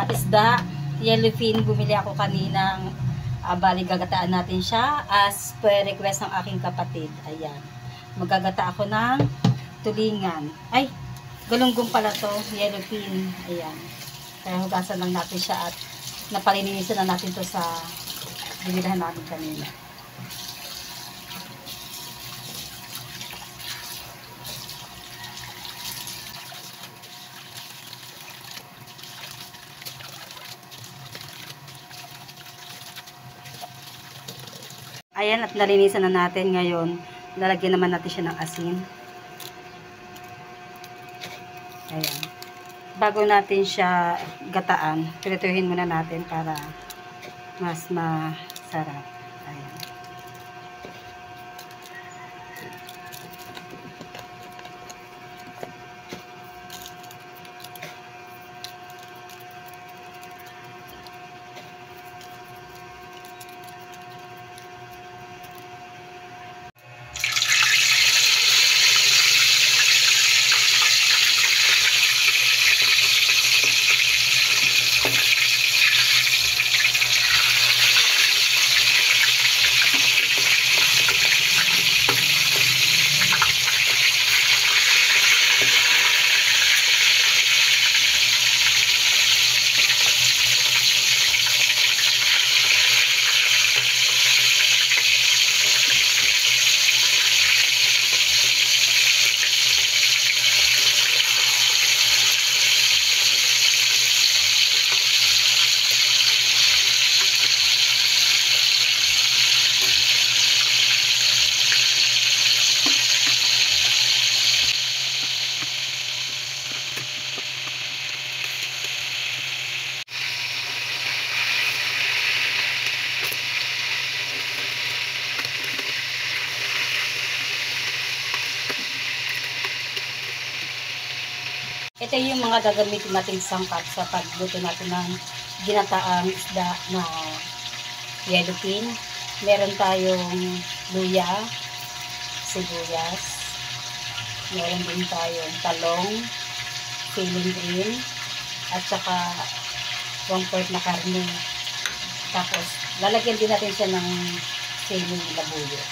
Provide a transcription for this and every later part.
Isda, yellowfin, bumili ako kaninang bali gagataan natin siya as per request ng aking kapatid. Ayan, magagata ako ng tulingan, ay galunggong pala to, yellowfin. Ayan, kaya hugasan lang natin siya at napalinisan na natin to sa binilahan natin kanina. Ayan, at nalinisan na natin ngayon. Lalagyan naman natin siya ng asin. Ayan. Bago natin siya gataan, pirituhin muna natin para mas masarap. Ayan. Ito yung mga gagamitin nating sangkap sa pagluto natin ng ginataang isda na yellowfin. Meron tayong luya, sibuyas, meron din tayong talong, feeling green, at saka 1/4 na karne. Tapos, lalagyan din natin siya ng siling labuyo.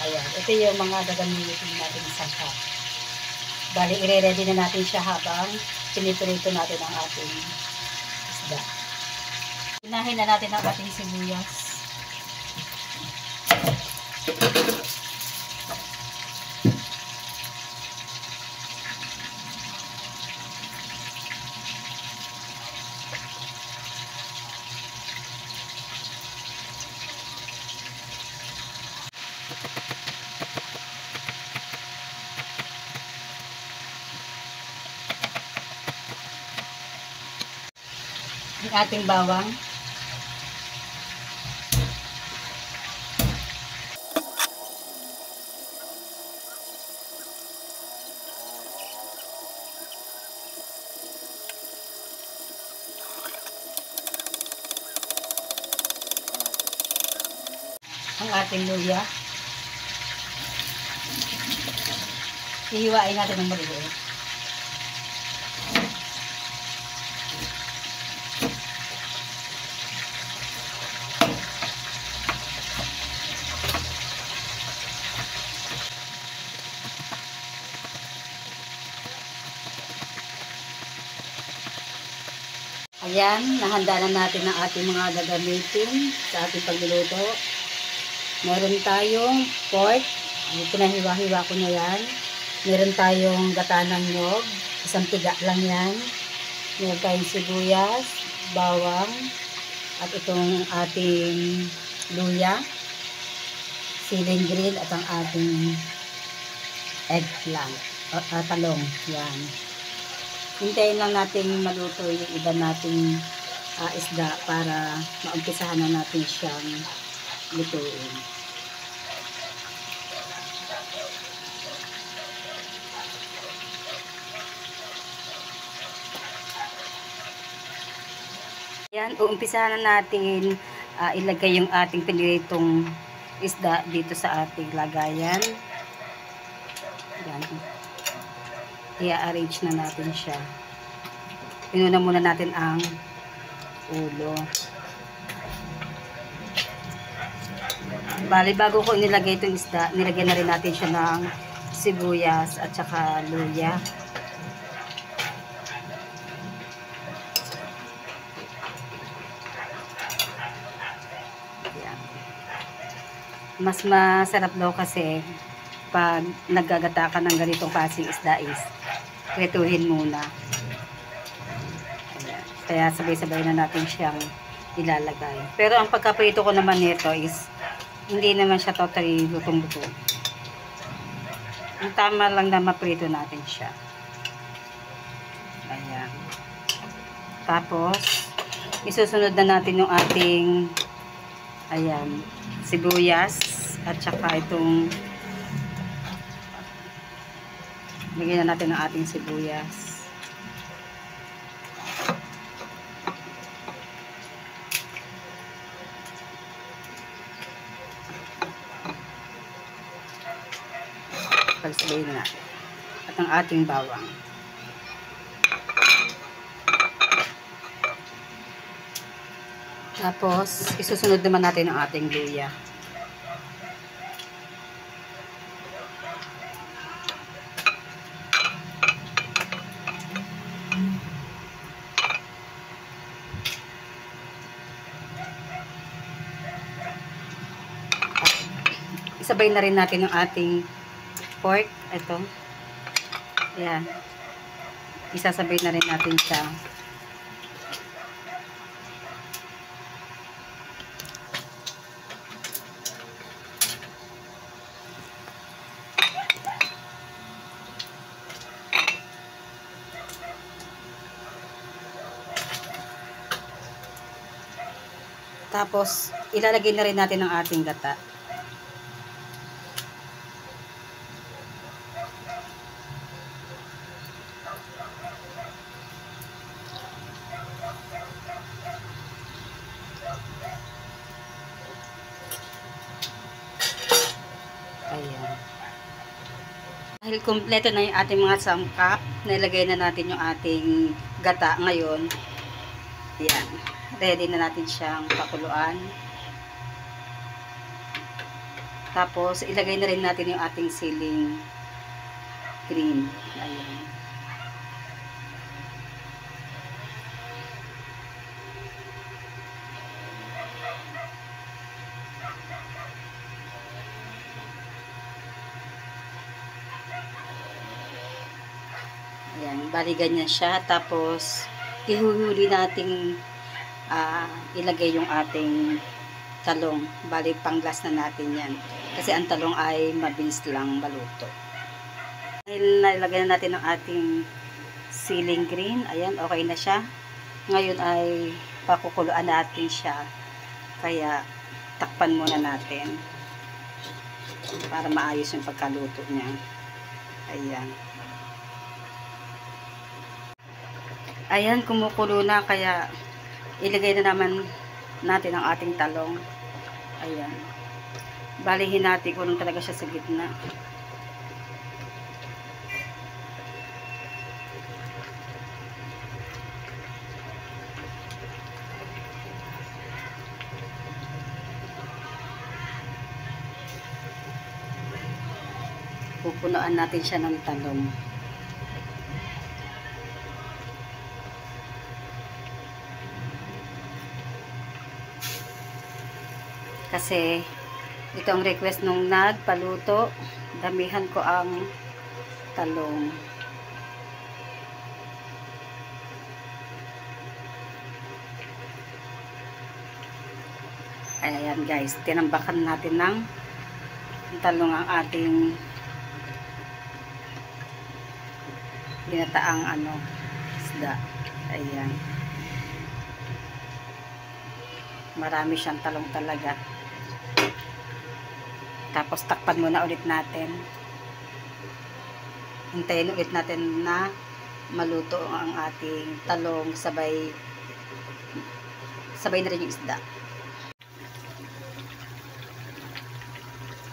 Ayan, ito yung mga gagamitin natin sangkap. Bali, i-ready na natin siya habang piniprito natin ang ating isda. Unahin na natin ang ating sibuyas. Ang ating bawang. Ang ating luya. Hihiwain natin ng maliliit. Ayan, nahanda na natin ang ating mga gagamitin sa ating pagluluto. Meron tayong pork, pinahiwa-hiwa ko na yan. Meron tayong gata ng nyog, isang tiga lang yan. Meron tayong sibuyas, bawang, at itong ating luya, siling green, at ang ating eggplant, talong. Yan. Hintayin lang natin maluto yung iba nating isda para maumpisahan na natin siyang lutuin. Yan, uumpisahan na natin ilagay yung ating piniritong isda dito sa ating lagayan. Yan. I-arrange na natin siya. Inuna muna natin ang ulo. Bali, bago ko nilagay itong isda, nilagyan na rin natin siya ng sibuyas at saka luya. Yan. Mas masarap daw kasi pag naggagata ka ng ganitong klaseng isda is prituhin muna. Ayan. Kaya sabay-sabay na natin siyang ilalagay. Pero ang pagkaprito ko naman nito is hindi naman siya totally lutong-luto. Ang tama lang na maprito natin siya. Ayan. Tapos, isusunod na natin yung ating ayan, sibuyas at saka itong lagyan na natin ang ating sibuyas. Pagsabayin na natin. At ang ating bawang. Tapos, isusunod naman natin ang ating luya. Isabay na rin natin ang ating pork. Ito. Ayan. Isasabay na rin natin siya. Tapos, ilalagay na rin natin ang ating gata. Ayan. Dahil kumpleto na yung ating mga sangkap, nilagay na natin yung ating gata ngayon. Ayan. Ready na natin siyang pakuluan. Tapos, ilagay na rin natin yung ating siling green. Ayan. Ayan, bali ganyan siya. Tapos, ihuhuli nating ilagay yung ating talong. Bali, panglas na natin yan. Kasi ang talong ay mabilis lang maluto. Dahil nilagay na natin ang ating siling green. Ayan, okay na siya. Ngayon ay pakukuluan natin siya. Kaya, takpan muna natin. Para maayos yung pagkaluto niya. Ayan. Ayan, kumukulo na. Kaya, ilagay na naman natin ang ating talong. Ayan. Balihin natin kung talaga siya sa gitna. Pupunuan natin siya ng talong. Kasi ito ang request nung nagpaluto, damihan ko ang talong. Ayan guys, tinambakan natin ng talong ang ating ginataang isda. Ayan. Marami siyang talong talaga. Tapos takpan muna ulit natin. Hintayin ulit natin na maluto ang ating talong sabay sabay na rin yung isda.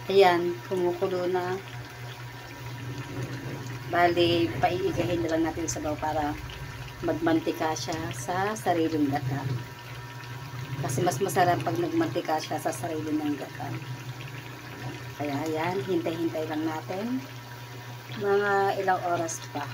Ayan, kumukulo na. Bali, paiigahin na lang natin sa sabaw para magmantika siya sa sariling gata. Kasi mas masarap pag nagmantika siya sa sarili ng gata. Kaya ayan, hintay-hintay lang natin. Mga ilang oras pa.